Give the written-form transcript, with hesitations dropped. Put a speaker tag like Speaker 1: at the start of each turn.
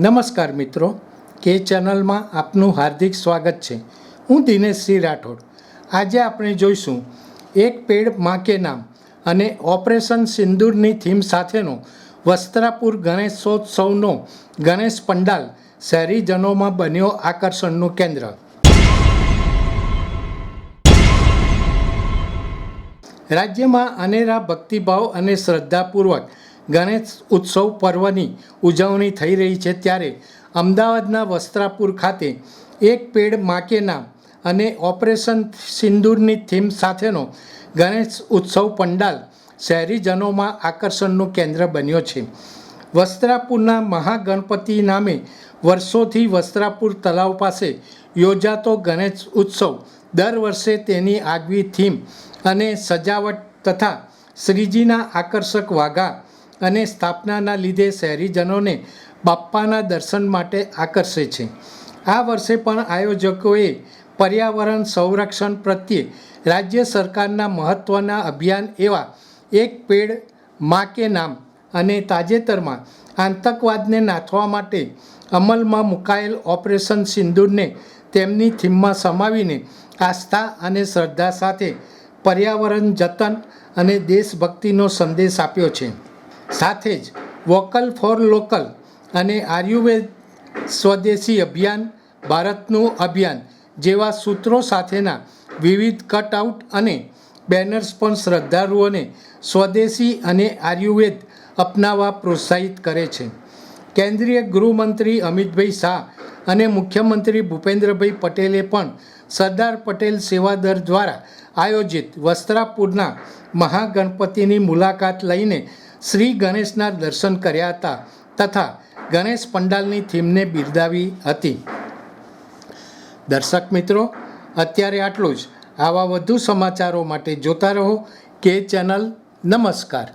Speaker 1: નમસ્કાર મિત્રો, કે ચેનલમાં આપનું હાર્દિક સ્વાગત છે। હું દિનેશ સિંહ રાઠોડ। આજે આપણે જોઈશું એક પેડ માં કે નામ અને ઓપરેશન સિંદૂરની થીમ સાથેનો વસ્ત્રાપુર ગણેશોત્સવનો ગણેશ પંડાલ શહેરીજનોમાં બન્યો આકર્ષણનું કેન્દ્ર। રાજ્યમાં અનેરા ભક્તિભાવ અને શ્રદ્ધાપૂર્વક ગણેશ ઉત્સવ પર્વની ઉજવણી થઈ રહી છે, ત્યારે અમદાવાદના વસ્ત્રાપુર ખાતે એક પેડ માં કે નામ અને ઓપરેશન સિંદૂરની થીમ સાથેનો ગણેશ ઉત્સવ પંડાલ શહેરીજનોમાં આકર્ષણનું કેન્દ્ર બન્યો છે। વસ્ત્રાપુરના મહાગણપતિ નામે વર્ષોથી વસ્ત્રાપુર તળાવ પાસે યોજાતો ગણેશ ઉત્સવ દર વર્ષે તેની આગવી થીમ અને સજાવટ તથા શ્રીજીના આકર્ષક વાઘા અને સ્થાપનાના લીધે શહેરીજનોને બાપ્પાના દર્શન માટે આકર્ષે છે। આ વર્ષે પણ આયોજકોએ પર્યાવરણ સંરક્ષણ પ્રત્યે રાજ્ય સરકારના મહત્ત્વના અભિયાન એવા એક પેડ માં કે નામ અને તાજેતરમાં આતંકવાદને નાથવા માટે અમલમાં મુકાયેલ ઓપરેશન સિંદૂરને તેમની થીમમાં સમાવીને આસ્થા અને શ્રદ્ધા સાથે પર્યાવરણ જતન અને દેશભક્તિનો સંદેશ આપ્યો છે। સાથે જ વોકલ ફોર લોકલ અને આયુર્વેદ સ્વદેશી અભિયાન, ભારતનું અભિયાન જેવા સૂત્રો સાથેના વિવિધ કટઆઉટ અને બેનર્સ પણ શ્રદ્ધાળુઓને સ્વદેશી અને આયુર્વેદ અપનાવવા પ્રોત્સાહિત કરે છે। કેન્દ્રીય ગૃહમંત્રી અમિતભાઈ શાહ અને મુખ્યમંત્રી ભૂપેન્દ્રભાઈ પટેલે પણ સરદાર પટેલ સેવાદળ દ્વારા આયોજિત વસ્ત્રાપુરના મહાગણપતિની મુલાકાત લઈને શ્રી ગણેશના દર્શન કર્યા હતા તથા ગણેશ પંડાલની થીમને બિરદાવી હતી। દર્શક મિત્રો, અત્યારે આટલું જ। આવા વધુ સમાચારો માટે જોતા રહો કે ચેનલ। નમસ્કાર।